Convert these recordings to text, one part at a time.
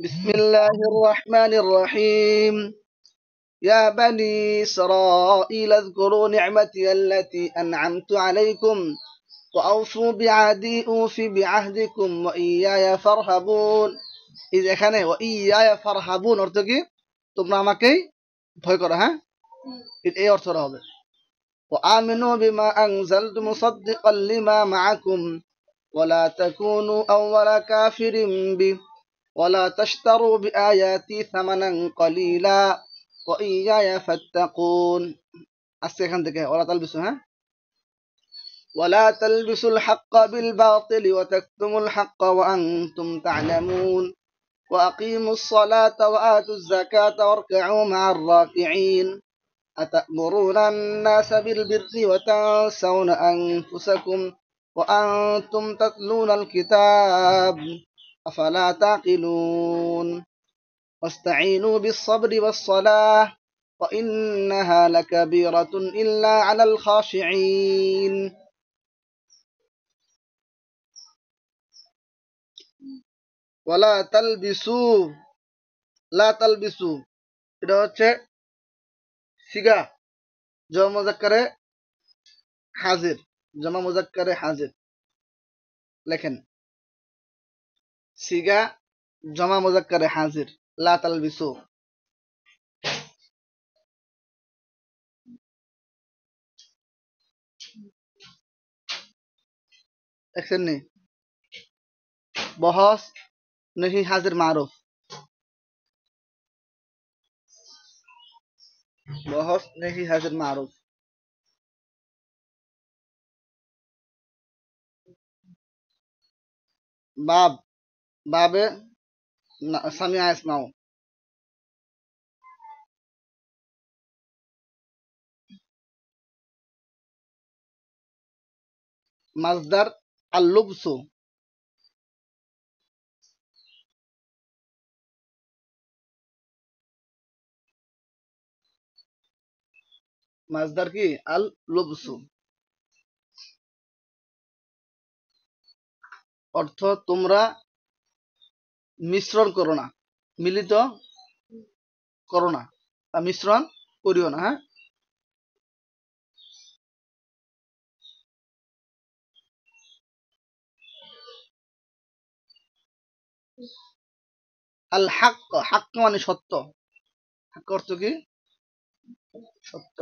بسم الله الرحمن الرحيم. يا بني إسرائيل اذكروا نعمتي التي أنعمت عليكم وأوفوا بعهدي أوف بعهدكم وإياي فارهبون. এই যে এখানে ওয়াইয়ায়া ফারহাবুন অর্থ কি? তোমরা আমাকেই ভয় করো। হ্যাঁ, এই অর্থটা হবে। وآمنوا بما أنزلت مصدقا لما معكم ولا تكونوا أول كافر به ولا تشتروا بآياتي ثمنا قليلا وإياي فاتقون. আসছে এখান থেকে ওলা তালবিসু। হ্যাঁ, ولا تلبسوا الحق بالباطل وتكتموا الحق وأنتم تعلمون وأقيموا الصلاة وآتوا الزكاة واركعوا مع الراكعين أتأمرون الناس بالبر وتنسون أنفسكم وأنتم تتلون الكتاب أفلا تعقلون واستعينوا بالصبر والصلاة وإنها لكبيرة إلا على الخاشعين. ولا تلبسوا لا تلبسوا এটা হচ্ছে সিগা জমা মুজাক্কারে হাজির। জমা মুজাক্কারে হাজির লেখেন সিগা জমা মুজাক্কারে হাজির লা তালবিসু। দেখছেন নি? বহস নহি হাজির মারুফ। বহস নহি হাজির মারুফ। বাব বাবে সামিয়া ইসমাউ। মাজদার আল্লুবসু। মাজদার কি? আল লুবসু। অর্থ তোমরা মিশ্রণ করো না, মিলিত করো না, মিশ্রণ করিও না। হ্যাঁ, আল হাক, হাক মানে সত্য। হাক অর্থ কি? সত্য।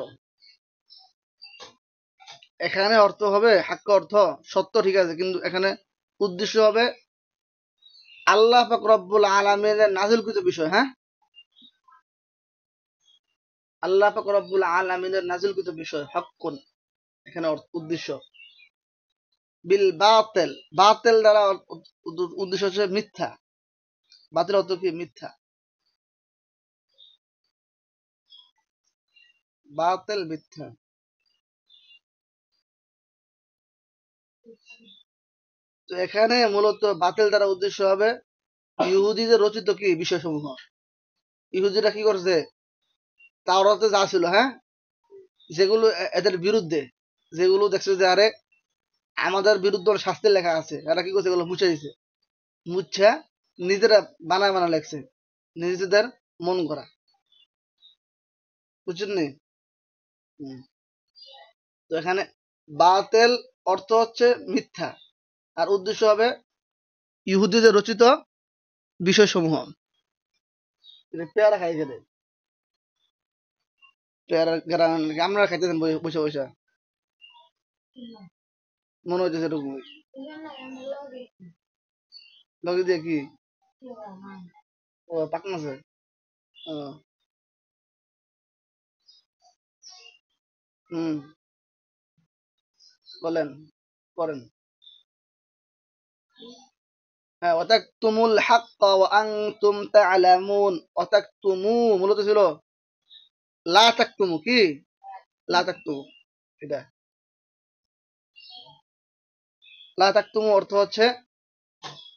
এখানে অর্থ হবে হাক অর্থ সত্য, ঠিক আছে, কিন্তু এখানে উদ্দেশ্য হবে আল্লাহ পাক রব্বুল আলামিনের নাযিলকৃত বিষয়। হ্যাঁ, আল্লাহ পাক রব্বুল আলামিনের নাযিলকৃত বিষয় হক্কুন, এখানে উদ্দেশ্য। বিল বাতিল, বাতিল দ্বারা উদ্দেশ্য হচ্ছে মিথ্যা। বাতিল অর্থ কি? মিথ্যা। বাতিল মিথ্যা। তো এখানে মূলত বাতিল দ্বারা উদ্দেশ্য হবে ইহুদিদের রচিত কি বিষয়সমূহ। ইহুদিরা কি করছে? তাওরাতে যা ছিল, হ্যাঁ, যেগুলো এদের বিরুদ্ধে, যেগুলো দেখছে যে আরে আমাদের বিরুদ্ধে শাস্তি লেখা আছে, এরা কি করছে? এগুলো মুছে দিছে। মুছা নিজেরা বানায় বানায় লেখছে, নিজেদের মন করা। বুঝছেন নি? হুম। তো এখানে বাতিল অর্থ হচ্ছে মিথ্যা, আর উদ্দেশ্য হবে ইহুদিদের রচিত বিষয়সমূহ। পেয়ারা খাই গেলে পেয়ারা আমরা খাইতেছেন বসে বসে, মনে হইতেছে এরকম। লগে দিয়ে কি? ও পাকনা আছে। ও, হুম, বলেন, করেন। হ্যাঁ, ওয়াতাকতুমুল হাক্কা ওয়া আনতুম তা'লামুন। ওয়াতাকতুমু মূলত ছিল লা তাকতুমু। কি? লা তাকতুমু। এটা লা তাকতুমু অর্থ হচ্ছে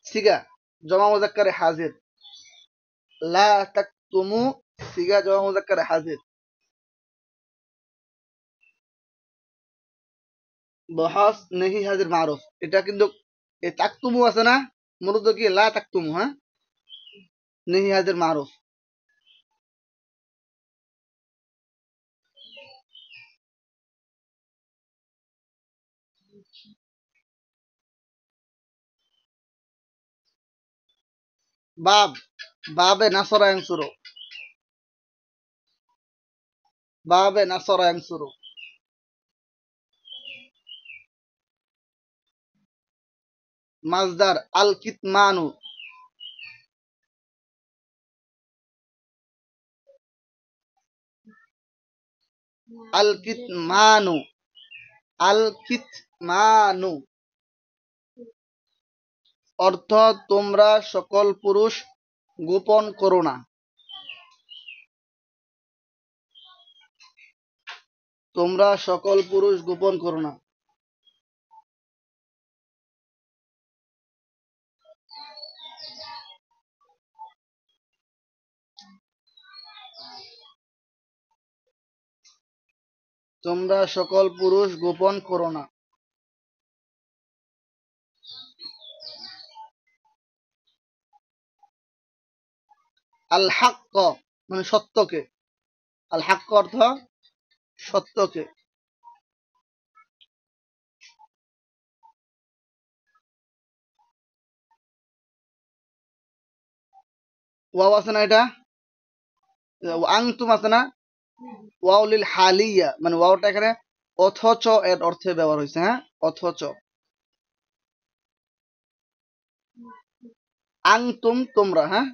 সিগা জমা মুযাক্কারে হাজির। লা তাকতুমু সিগা জমা মুযাক্কারে হাজির। বহাস নেহি হাজির মারুফ। এটা কিন্তু এই তাকতুমু আছে না, মূলত কি লা তাকতুমু। হ্যাঁ, নেহিয়াদের মারুফ। বাব বাবে নাসরা ইয়ানসুরু। বাবে নাসরা ইয়ানসুরু। মাজদার আল কিতমানু। আল কিতমানু। আল কিতমানু অর্থ তোমরা সকল পুরুষ গোপন করো না। তোমরা সকল পুরুষ গোপন করো না। তোমরা সকল পুরুষ গোপন করো না। আল হাক্ক মানে সত্যকে। আল হাক্ক অর্থ সত্যকে। ওয়াও আছে না, এটা আনতুম আছে না, ওয়াও লিল হালিয়া মানে ওয়াওটা এখানে অথচ এর অর্থে ব্যবহার হয়েছে। হ্যাঁ, অথচ। আনতুম তোমরা। হ্যাঁ,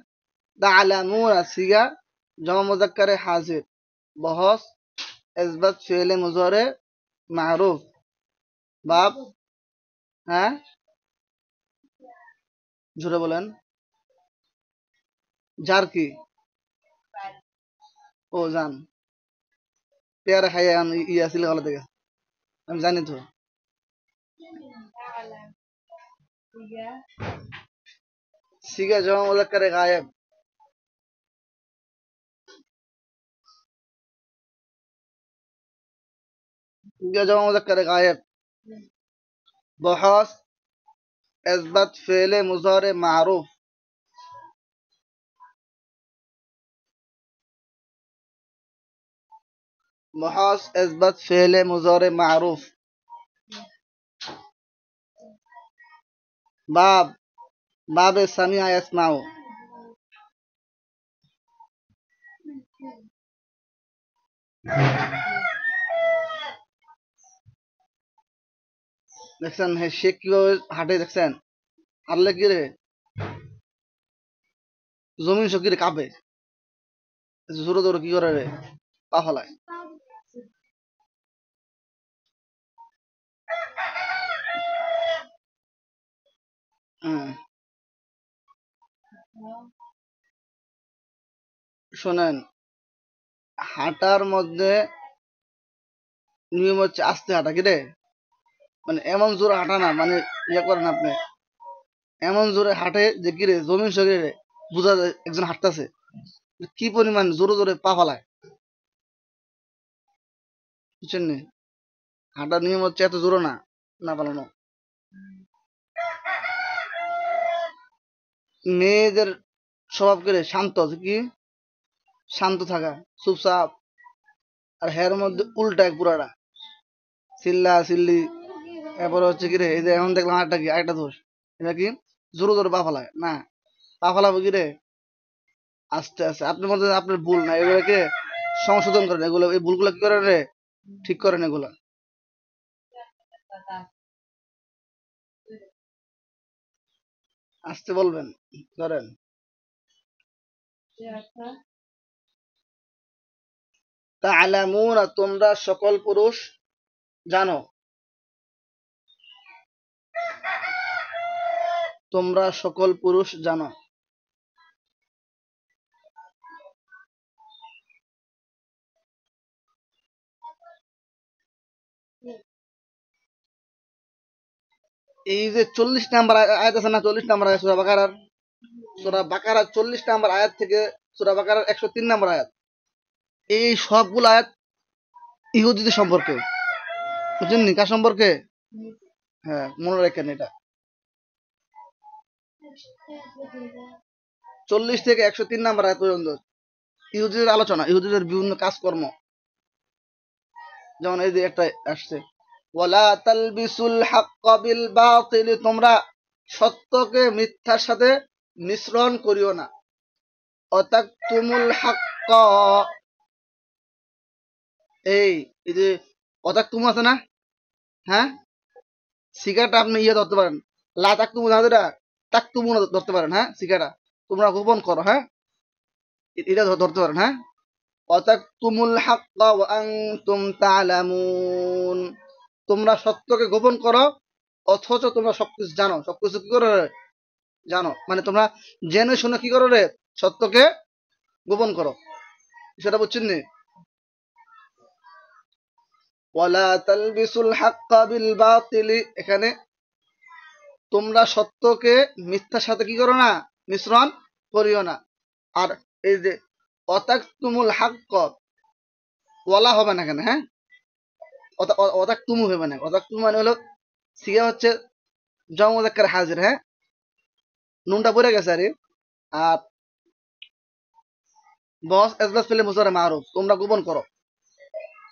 তা'লামুনা সিগা জমা মুযাক্কারে হাজির। বহস ইসবাত ফি'লে মুযারে মা'রুফ। বাব। হ্যাঁ, জোরে বলেন। জার কি? ও জান। পেয়ারা খাইয়া ইয়া ছিল গলা থেকে, আমি জানি তো। সিগা জমা মুযাক্কারে গায়েব। সিগা জমা মুযাক্কারে গায়েব। বহস ইসবাত ফি'লে মুযারে মা'রুফ। বহস ইসবাত ফি'লে মুযারে মা'রুফ। বাব বাবে সামিআ ইয়াসমাউ। দেখছেন হ্যাঁ, সে কিভাবে হাঁটে দেখছেন? হারলে কি রে, জমিন সকিরে কাঁপে। জোরে জোরে কি করে রে, পা ফেলায়। হ্যাঁ, শোনেন, হাঁটার মধ্যে নিয়ম হচ্ছে আস্তে হাঁটা। কি রে, মানে এমন জোরে হাঁটা না, মানে ইয়ে করেন আপনি, এমন জোরে হাঁটে যে কি রে জমিন সকিরে বোঝা যায় একজন হাঁটতেছে। কি পরিমাণ জোরে জোরে পা ফেলায়, বুঝছেন নি? হাঁটার নিয়ম হচ্ছে এত জোরে না, না পালানো। মেয়েদের স্বভাব করে শান্ত, কি শান্ত থাকা, চুপচাপ। আর হের মধ্যে উল্টা এক পুরাটা চিল্লা চিল্লি। এরপরে হচ্ছে কি রে, এই যে এখন দেখলাম আরেকটা কি, আরেকটা দোষ, এটা কি জোরে জোরে পা ফেলায় না। পা ফেলাবো কি রে আস্তে আস্তে। আপনার মধ্যে আপনার ভুল না, এগুলোকে সংশোধন করেন। এগুলো এই ভুলগুলো কি করেন রে, ঠিক করেন এগুলা। আস্তে বলবেন, ধরেন। তা'লামুনা তোমরা সকল পুরুষ জানো। তোমরা সকল পুরুষ জানো। এই যে 40 নাম্বার আয়াত আছে না, 40 নাম্বার আয়াত সূরা বাকারার। সূরা বাকারার 40 নাম্বার আয়াত থেকে সূরা বাকারার 103 নাম্বার আয়াত, এই সবগুলো আয়াত ইহুদিদের সম্পর্কে। বুঝছেন নি কার সম্পর্কে? হ্যাঁ, মনে রাখেন এটা। 40 থেকে 103 নাম্বার আয়াত পর্যন্ত ইহুদিদের আলোচনা, ইহুদিদের বিভিন্ন কাজকর্ম। যেমন এই যে একটা আসছে, ওয়ালা তালবিসুল হাক্কা বিল বাতিল, তোমরা সত্যকে মিথ্যার সাথে মিশ্রণ করিও না। অতাকতুমুল হাক্কা, এই যে অতাকতুম আছে না, হ্যাঁ, সিগাটা আপনি ইয়ে ধরতে পারেন, লা তাকতুমু হাদিরা তাকতুমু ধরতে পারেন, হ্যাঁ, সিগাটা তোমরা গোপন করো, হ্যাঁ, এটা ধরতে পারেন, হ্যাঁ। অতাকতুমুল হাক্কা ওয়া আনতুম তা'লামুন, তোমরা সত্যকে গোপন করো অথচ তোমরা সবকিছু জানো। সবকিছু কি করো রে? জানো, মানে তোমরা জেনে শুনে কি করো রে? সত্যকে গোপন করো। সেটা বুঝছেন নি? ওয়ালা তালবিসুল হাক্কা বিল বাতিলি, এখানে তোমরা সত্যকে মিথ্যার সাথে কি করো না? মিশ্রণ করিও না। আর এই যে অতাকতুমুল হাক্ক, ওয়ালা হবে না এখানে, হ্যাঁ, অতাকতুমু হবে না। অতাকতুমু মানে হলো সিগা হচ্ছে জমা মুযাক্কার হাজির, হ্যাঁ, নুনটা পড়ে গেছে আরে। আর বস এজলাস পেলে মুজারে মারুফ, তোমরা গোপন করো।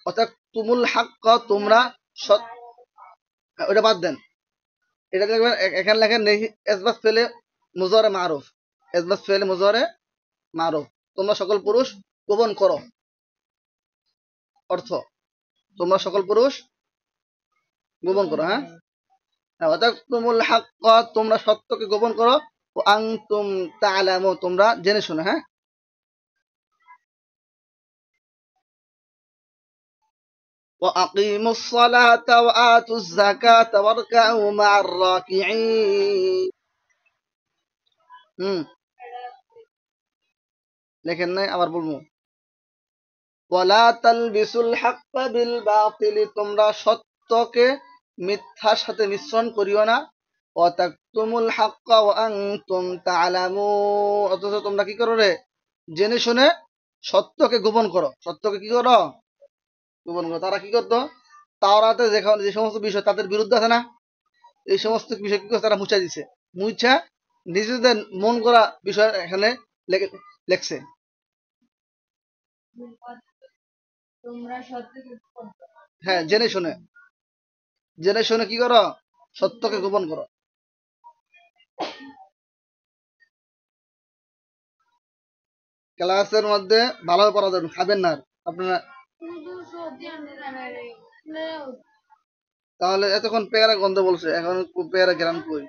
অর্থাৎ তুমুল হাক্কা, তোমরা সৎ, ওটা বাদ দেন, এটা দেখবেন এখানে লেখেন নেই এজবাস পেলে মুজারে মারুফ, এজবাস পেলে মুজারে মারুফ, তোমরা সকল পুরুষ গোপন করো। অর্থ, তোমরা সকল পুরুষ গোপন করো, হ্যাঁ। অর্থাৎ তুমুল হাক্কা, তোমরা সত্যকে গোপন করো, ও আনতুম তা'লামু, তোমরা জেনে শুনে, হ্যাঁ। وأقيموا الصلاة وآتوا الزكاة واركعوا مع الراكعين। হুম, লেখেন নাই, আবার বলবো। ওয়ালা তালবিসুল হাক্কা বিল বাতিল, তোমরা সত্যকে মিথ্যার সাথে মিশ্রণ করিও না। ওয়া তাকতুমুল হাক্কা ওয়া আনতুম তা'লামুন, অথচ তোমরা কি করো রে? জেনে শুনে সত্যকে গোপন করো। সত্যকে কি করো? গোপন করো। তারা কি করতো? তাওরাতে যেখানে যে সমস্ত বিষয় তাদের বিরুদ্ধে আছে না, এই সমস্ত বিষয় কি করছে? তারা মুছা দিছে। মুছা নিজেদের মন করা বিষয় এখানে লেখছে। হ্যাঁ, জেনে শুনে, জেনে শুনে কি করো? সত্যকে গোপন করো। ক্লাসের মধ্যে ভালোভাবে পড়া যাবে, খাবেন না আর আপনারা। তাহলে এতক্ষণ পেয়ারা গন্ধ বলছে, এখন পেয়ারা গ্রাম কই?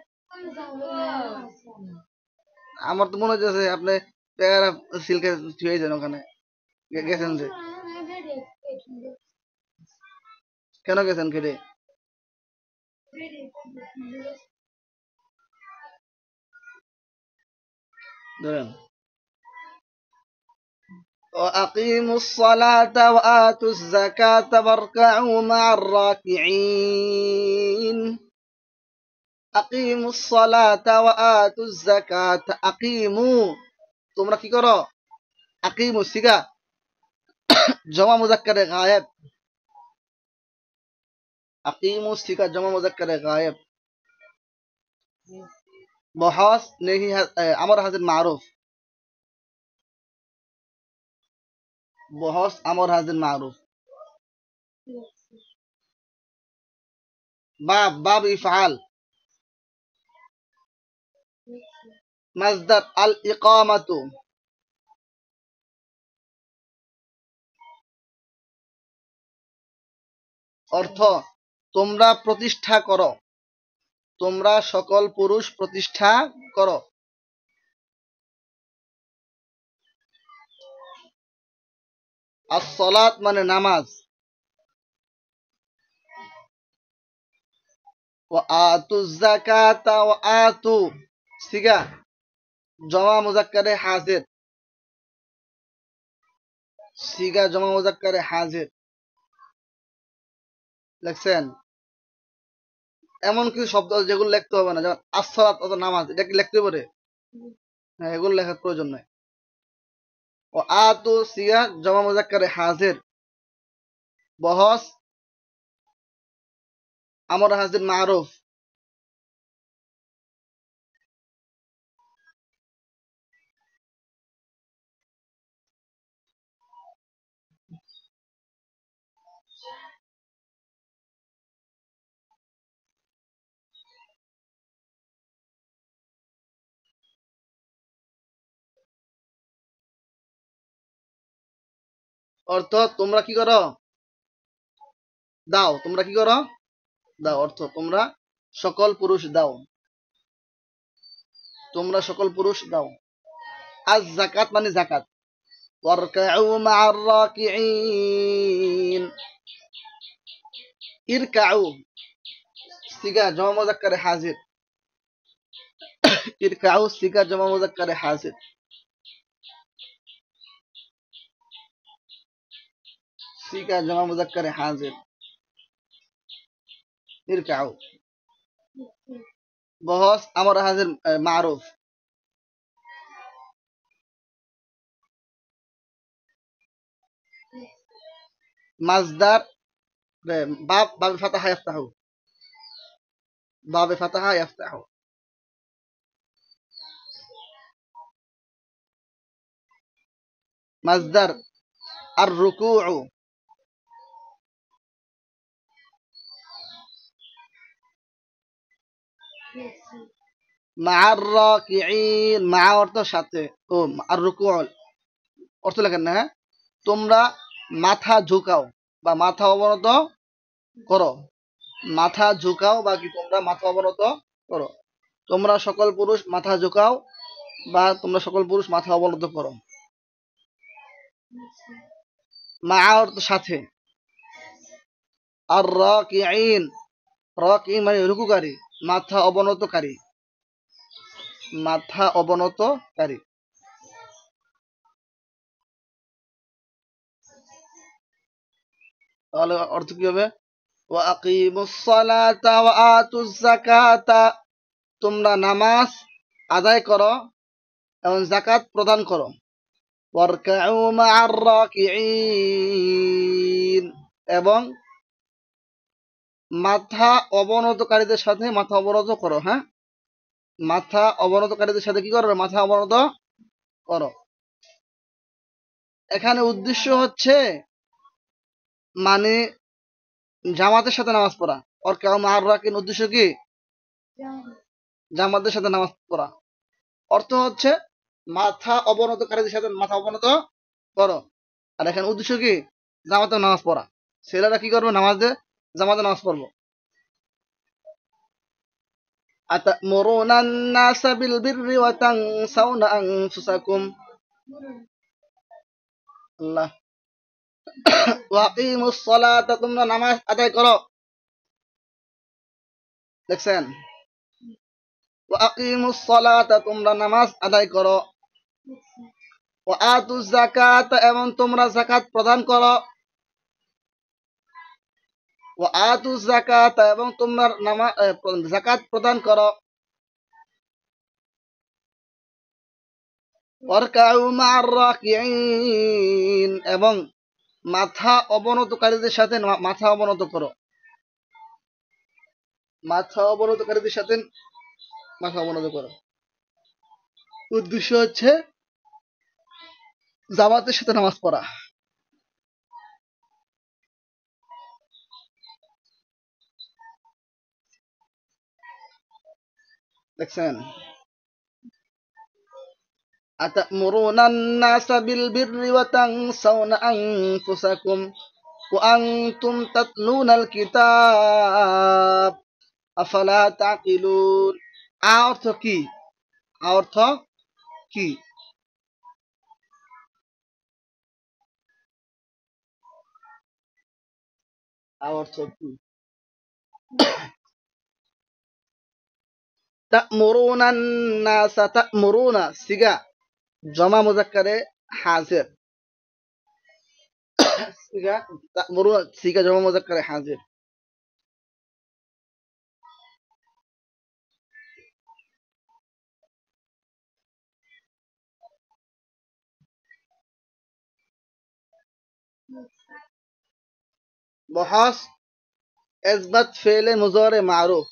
আমার তো মনে হচ্ছে আপনি পেয়ারা সিল্কে ছুঁয়েছেন ওখানে, গেছেন যে, কেন গেছেন কেটে? ধরেন, وأقيموا الصلاة وآتوا الزكاة واركعوا مع الراكعين। أقيموا الصلاة وآتوا الزكاة, أقيموا, তোমরা কি করো? আকিমু সিগা জমা মুযাক্কারে গায়েব, আকিমু সিগা জমা মুযাক্কারে গায়েব, বহাস নেহি আমর হাজির মারুফ, বহস আমর হাজির মারুফ। বাব বাব ইফআল, মাজদার আল ইকামাতু, অর্থ তোমরা প্রতিষ্ঠা করো, তোমরা সকল পুরুষ প্রতিষ্ঠা করো। as-সালাত মানে নামাজ। ওয়া আতু যাকাতা, ওয়া আতু সিগা জমা মুযাক্কারে হাজির, সিগা জমা মুযাক্কারে হাজির, লিখছেন? এমন কিছু শব্দ আছে যেগুলো লিখতে হবে না, যেমন as-সালাত অথবা নামাজ, এটা কি লিখতে পারে? হ্যাঁ, এগুলো লেখার প্রয়োজন নাই। ও আতু সিগা জমা মুযাক্কারে হাজির, বহস আমর হাজির মারুফ, অর্থ তোমরা কি করো? দাও। তোমরা কি করো? দাও। অর্থ তোমরা সকল পুরুষ দাও। তোমরা সকল পুরুষ দাও। আজ জাকাত মানে জাকাত। ওয়ারকাউ মা'আর রাকিঈন। ইরকাউ সিগা জমা মুযাক্কারে হাজির। ইরকাউ সিগা জমা মুযাক্কারে হাজির। সিগা জমা মুযাক্কারে হাজির। ইরকাউ বহস আমর হাজির মারুফ। মাজদার বাব বাবে ফাতাহা ইফতাহু। বাবে ফাতাহা ইফতাহু। মাজদার আর রুকুউ। মা'আর রাকিঈন মা অর্থ সাথে। ও আর রুকুউ অর্থ লেখেন না, হ্যাঁ? তোমরা মাথা ঝুঁকাও বা মাথা অবনত করো। মাথা ঝুঁকাও বা কি তোমরা মাথা অবনত করো। তোমরা সকল পুরুষ মাথা ঝুঁকাও বা তোমরা সকল পুরুষ মাথা অবনত করো। মা অর্থ সাথে। আর রাকিঈন রাকিঈন মানে রুকুকারী, মাথা অবনতকারী। মাথা অবনতকারী। তাহলে অর্থ কি হবে? ওয়া আকিমুস সালাতা ওয়া আতুজ যাকাতা। তোমরা নামাজ আদায় করো এবং যাকাত প্রদান করো। ওয়ারকাউ মা'আর রাকিঈন এবং মাথা অবনতকারীদের সাথে মাথা অবনত করো, হ্যাঁ? মাথা অবনতকারীদের সাথে কি করো? মাথা অবনত করো। এখানে উদ্দেশ্য হচ্ছে মানে জামাতের সাথে নামাজ পড়া। ওয়ারকাউ মা'আর রাকিঈন উদ্দেশ্য কি? জামাতের সাথে নামাজ পড়া। অর্থ হচ্ছে মাথা অবনতকারীদের সাথে মাথা অবনত করো। আর এখানে উদ্দেশ্য কি? জামাতে নামাজ পড়া। ছেলেরা কি করবে? নামাজে জামাতে নামাজ পড়বো। আতা'মুরুনা আন-নাসা বিল বিররি ওয়া তানসাউনা আনফুসাকুম। আল্লাহ। ওয়া আকিমুস সালাতা তোমরা নামাজ আদায় করো। দেখছেন? ওয়া আকিমুস সালাতা তোমরা নামাজ আদায় করো। ওয়া আতুজ যাকাতা এবং তোমরা যাকাত প্রদান করো। ওয়া আতুজ যাকাতা এবং তোমরা যাকাত প্রদান করো। ওয়ারকাউ মা'আর রাকিঈন এবং মাথা অবনতকারীদের সাথে মাথা অবনত করো। মাথা অবনতকারীদের সাথে মাথা অবনত করো। উদ্দেশ্য হচ্ছে জামাতের সাথে নামাজ পড়া। দেখছেন? আতা'মুরুনা আন-নাসা বিল বিররি ওয়া তানসাউনা আনফুসাকুম ওয়া আনতুম তাতলুনাল কিতাব আফালা তাকিলুন। অর্থ কি? অর্থ কি? অর্থ কি? তা'মুরুনা আন-নাসা তা'মুরুনা সিগা জমা মুযাক্কারে হাজির। সিগা তা'মুরুনা সিগা জমা মুযাক্কারে হাজির। বহাস ইসবাত ফেলে মুজারে মারুফ।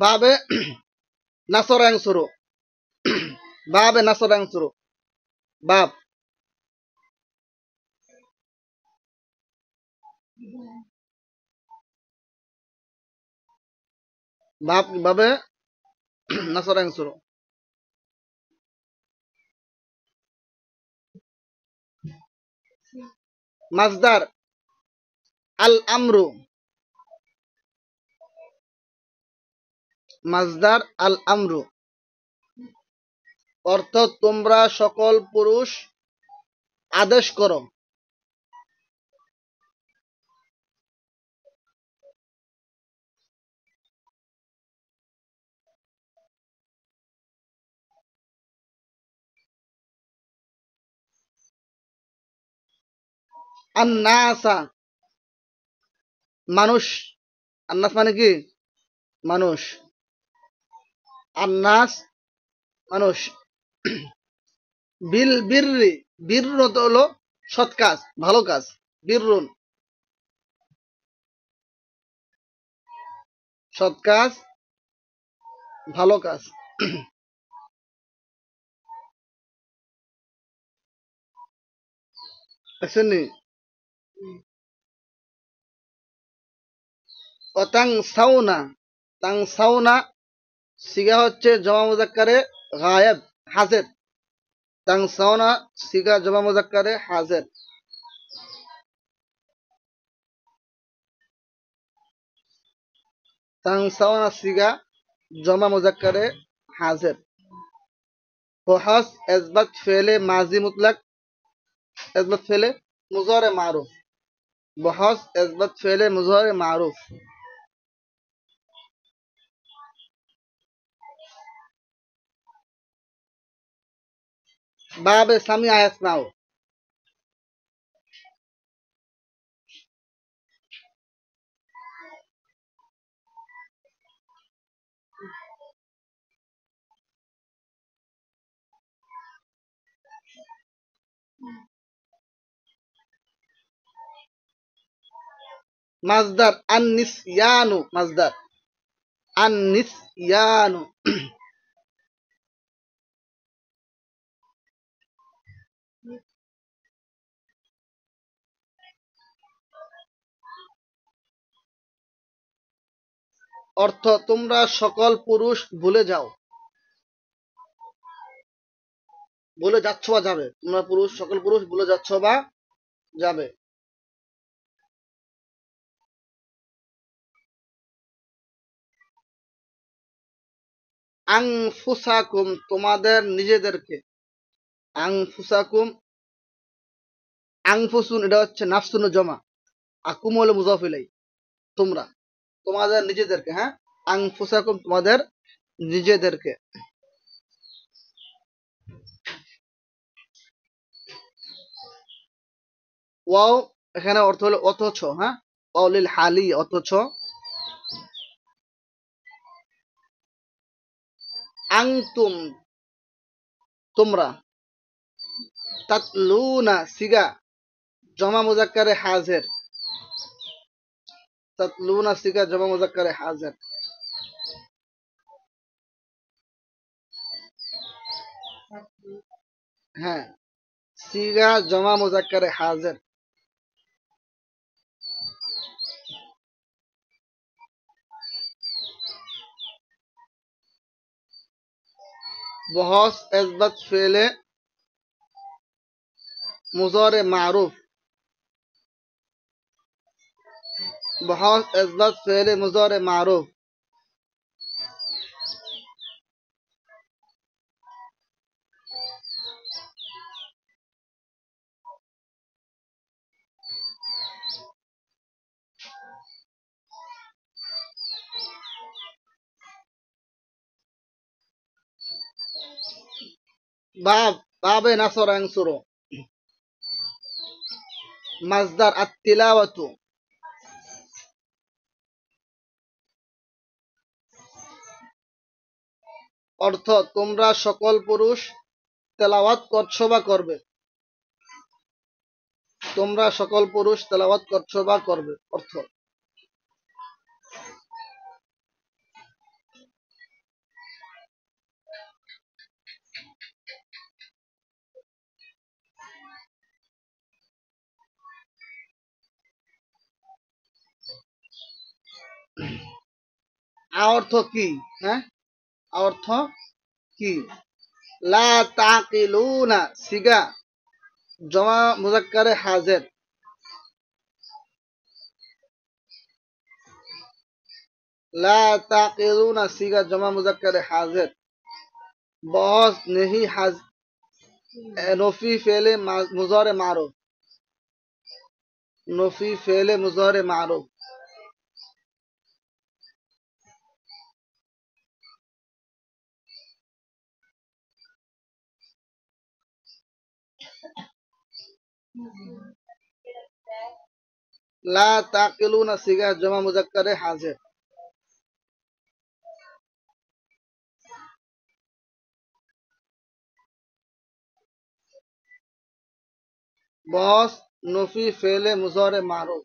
বাবে নাসরা ইয়ানসুরু, বাবে নাসরা ইয়ানসুরু, বাব বাবে নাসরা ইয়ানসুরু। মাজদার আল আমরু, মাজদার আল আমরু অর্থ তোমরা সকল পুরুষ আদেশ করো। আন্নাসা মানুষ, আন্নাস মানে কি মানুষ, আন্নাস মানুষ। বিল বিররি, বিররুন হলো সৎ কাজ, ভালো কাজ, বিররুন সৎ কাজ, ভালো কাজ। দেখছেন? তাং সাউনা, তাং সাউনা সিগা হচ্ছে জমা মুজাক্কারে গায়েব হাজির, তাং সাউনা সিগা জমা মুজাক্কারে হাজির। তাং সাউনা সিগা জমা মুজাক্কারে হাজির। বহস ইসবাত ফেলে মাজি মুতলাক, ইসবাত ফেলে মুজারে মারুফ, বহস ইসবাত ফেলে মুজারে মারুফ। বাবে সামি আয়াসমাউ, মাজদার আন নিসয়ানু, মাজদার আন নিসয়ানু অর্থ তোমরা সকল পুরুষ ভুলে যাও, ভুলে যাচ্ছ বা যাবে, তোমরা পুরুষ সকল পুরুষ ভুলে যাচ্ছ বা যাবে। আনফুসাকুম তোমাদের নিজেদেরকে, আনফুসাকুম, আনফুসুন এটা হচ্ছে নাফসুন জমা, আকুম হলো মুজাফ ইলাই, তোমরা তোমাদের নিজেদেরকে, হ্যাঁ আনফুসাকুম তোমাদের নিজেদেরকে। ওয়াও এখানে অর্থ হলো অথচ, হ্যাঁ ওয়াও লিল হালি অথচ। আনতুম তোমরা, তাতলুনা সিগা জমা মুজাক্কারে হাজির, তাতলুনা সিগা জমা মুজাক্কারে হাজির। হ্যাঁ সিগা জমা মুজাক্কারে হাজির। বহস ইসবাত ফেলে মুজারে মারুফ, বহস ইসবাত ফেলে মুজারে মারুফ। বাব বাবে নাসর আনসুরু, মাজদার আত-তিলাওয়াতু অর্থ তোমরা সকল পুরুষ তেলাওয়াত করছো বা করবে, তোমরা সকল পুরুষ তেলাওয়াত করছো বা করবে। অর্থ অর্থ কি? হ্যাঁ, অর্থ কি? লা তাকিলুনা সিগা জমা মুজাক্কারে হাজির। লা ताक़िलूना सीगा जमा मुज़क्कर हाजिर। बॉस नहीं हाज नफी फेले मुज़ारे मारो। नफी फेले मुज़ारे मारो। ला ताक़िलूना सीगा जमा मुज़क्कर हाजिर। बॉस नफी फेले मुज़ारे मारो।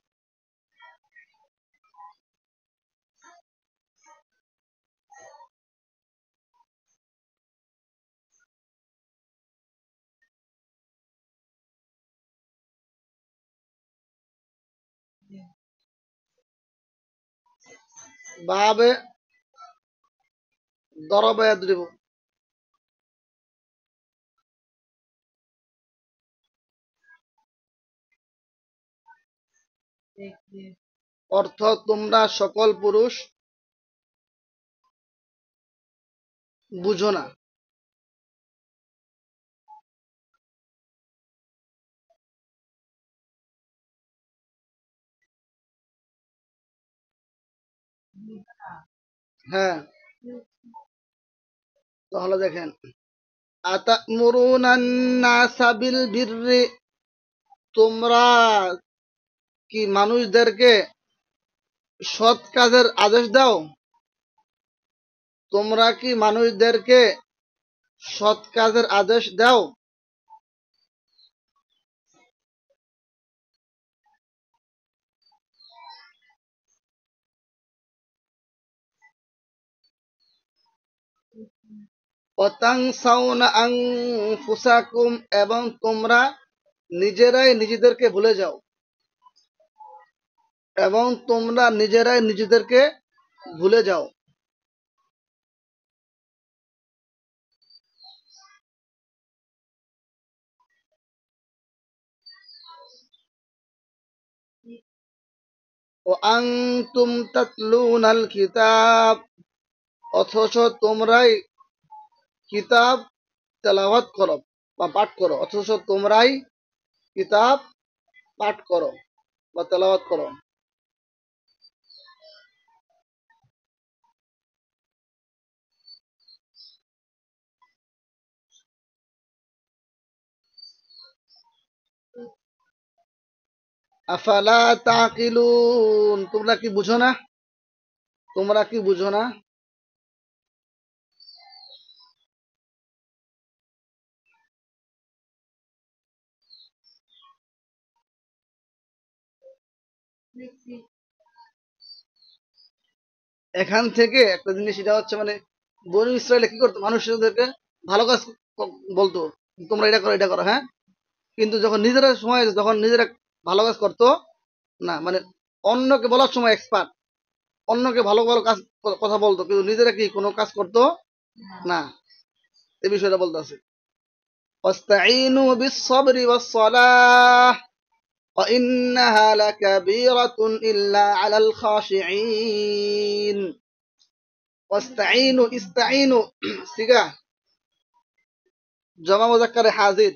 बाब दरब यद्रिबु। अर्थ तुमरा सकल पुरुष बुझो ना। হ্যাঁ, তাহলে দেখেন আতা'মুরুনান নাসা বিল বিররি, তোমরা কি মানুষদেরকে সৎ কাজের আদেশ দাও? তোমরা কি মানুষদেরকে সৎ কাজের আদেশ দাও? ওয়াতানসাউনা আনফুসাকুম, এবং তোমরা নিজেরাই নিজেদেরকে ভুলে যাও। এবং তোমরা নিজেরাই নিজেদেরকে ভুলে যাও। ও আনতুম তাতলুনাল কিতাব, অথচ তোমরাই কিতাব তেলাওয়াত করো বা পাঠ করো। অথচ তোমরাই কিতাব পাঠ করো বা তেলাওয়াত করো। আফালা তাকিলুন, তোমরা কি বুঝো না? তোমরা কি বুঝো না? এখান থেকে একটা জিনিস এটা হচ্ছে মানে বনু ইসরায়েল কি করতো, মানুষদেরকে ভালো কাজ বলতো, তোমরা এটা করো এটা করো, হ্যাঁ, কিন্তু যখন নিজেরা সময় যখন নিজেরা ভালো কাজ করতো না, মানে অন্যকে বলার সময় এক্সপার্ট, অন্যকে ভালো ভালো কাজ কথা বলতো, কিন্তু নিজেরা কি কোনো কাজ করতো না। এই বিষয়টা বলতে আছে ওয়াস্তাঈনু বিস-সাবরি ওয়াস-সালাহ ওয়া ইন্নাহা লাকাবীরাতুন ইল্লা আলাল খাশিঈন। ওয়াস্তাঈনু ইস্তাঈনু সিগা জমা মুযাক্কারে হাজির।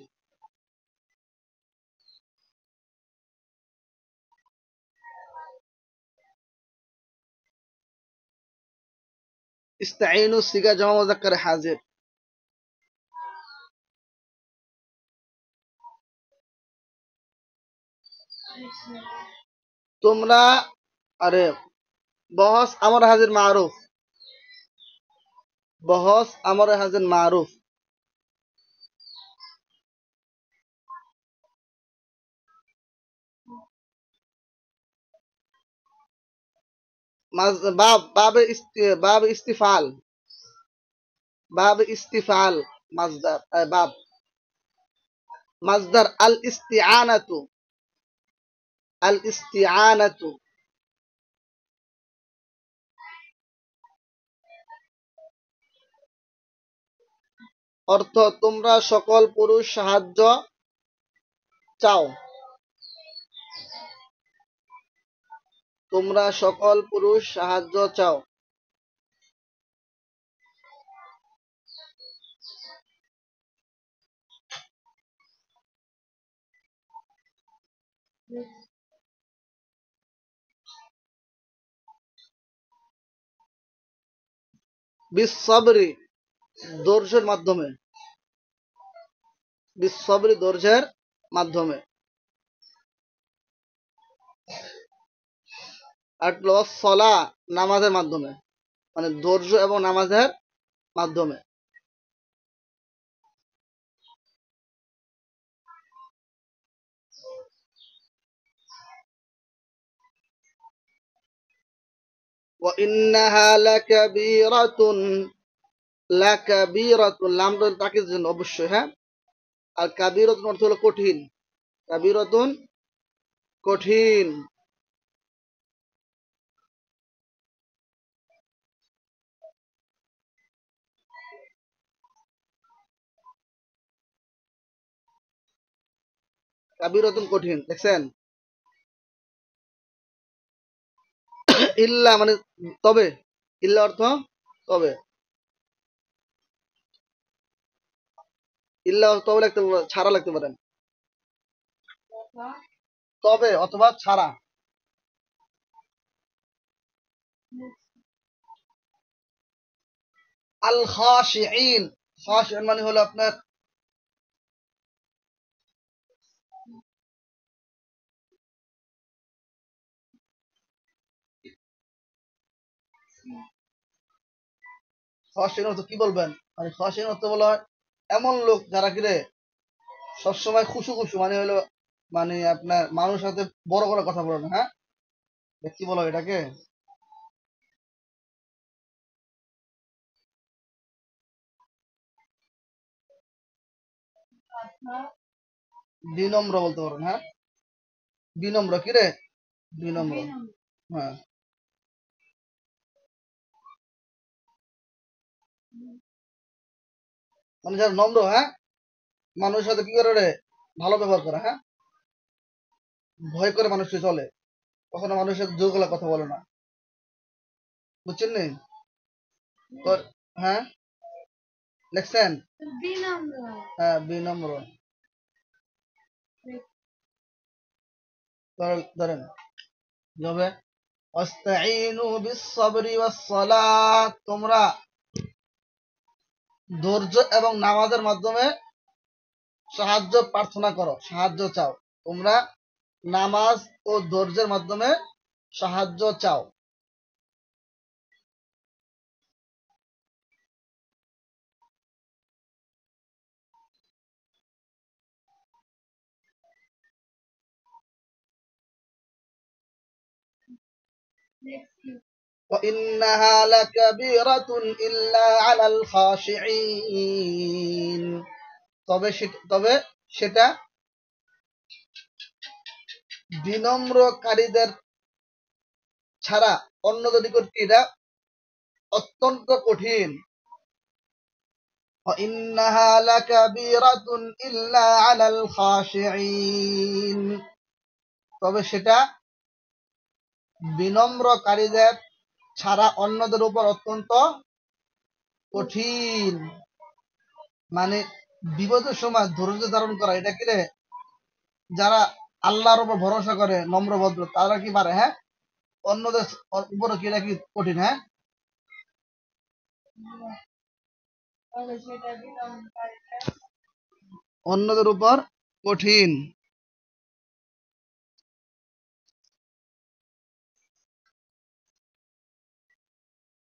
ইস্তাঈনু সিগা জমা মুযাক্কারে হাজির। তোমরা আরে বহস আমর হাজির মারুফ। বহস আমর হাজির মারুফ। বাব ইস্তিফাল। বাব ইস্তিফাল মাজদার বাব মাজদার আল ইস্তিআনাতু। আল ইস্তিআনাতু অর্থ তোমরা সকল পুরুষ সাহায্য চাও। তোমরা সকল পুরুষ সাহায্য চাও। বিসসাবরি, ধৈর্যের মাধ্যমে। বিসসাবরি, ধৈর্যের মাধ্যমে। আর সলা, নামাজের মাধ্যমে, মানে ধৈর্য এবং নামাজের মাধ্যমে। وإنها لكبيرة লাকাবীরাতুন, লামটা তাকিদের জন্য অবশ্যই, হ্যাঁ। আর কাবীরাতুন অর্থ হলো কঠিন। কাবীরাতুন, কঠিন। কাবীরাতুন কঠিন, দেখছেন। ইল্লা মানে তবে, ইল্লা অর্থ তবে। ইল্লা তবে লিখতে ছাড়া লিখতে পারেন, তবে অথবা ছাড়া। আল খাশিঈন, খাশিঈন মানে হলো আপনার খাশিঈন অর্থ কি বলবেন, মানে খাশিঈন অর্থ বলা হয় এমন লোক যারা কিরে সবসময় খুশু খুশু, মানে হলো মানে আপনার মানুষের সাথে বড় বড় কথা বলে না, হ্যাঁ। কি বলো এটাকে, বিনম্র বলতে পারেন, হ্যাঁ। বিনম্র কিরে, বিনম্র, হ্যাঁ। মানে যারা নম্র, হ্যাঁ, মানুষের সাথে কি করে রে, ভালো ব্যবহার করে, হ্যাঁ। ভয় করে মানুষকে চলে, কখনো মানুষের সাথে জোর গলা কথা বলে না, বুঝছেন নি। হ্যাঁ, দেখছেন। হ্যাঁ, বিনম্র। ধরেন কি হবে, ওয়াস্তাঈনু বিস-সাবরি ওয়াস-সালাত, তোমরা ধৈর্য এবং নামাজের মাধ্যমে সাহায্য প্রার্থনা করো, সাহায্য চাও। তোমরা নামাজ ও ধৈর্যের মাধ্যমে সাহায্য চাও। وإنها لكبيرة إلا على الخاشعين, তবে সেটা বিনম্রকারীদের ছাড়া অন্যদের নিকট এটা অত্যন্ত কঠিন। وإنها لكبيرة إلا على الخاشعين, তবে সেটা বিনম্রকারীদের ছাড়া অন্যদের উপর অত্যন্ত কঠিন। মানে বিপদের সময় ধৈর্য ধারণ করা, এটা কি রে, যারা আল্লাহর উপর ভরসা করে নম্র ভদ্র তারা কি পারে, হ্যাঁ। অন্যদের উপরে কি এটা কি কঠিন, হ্যাঁ। অন্যদের উপর কঠিন।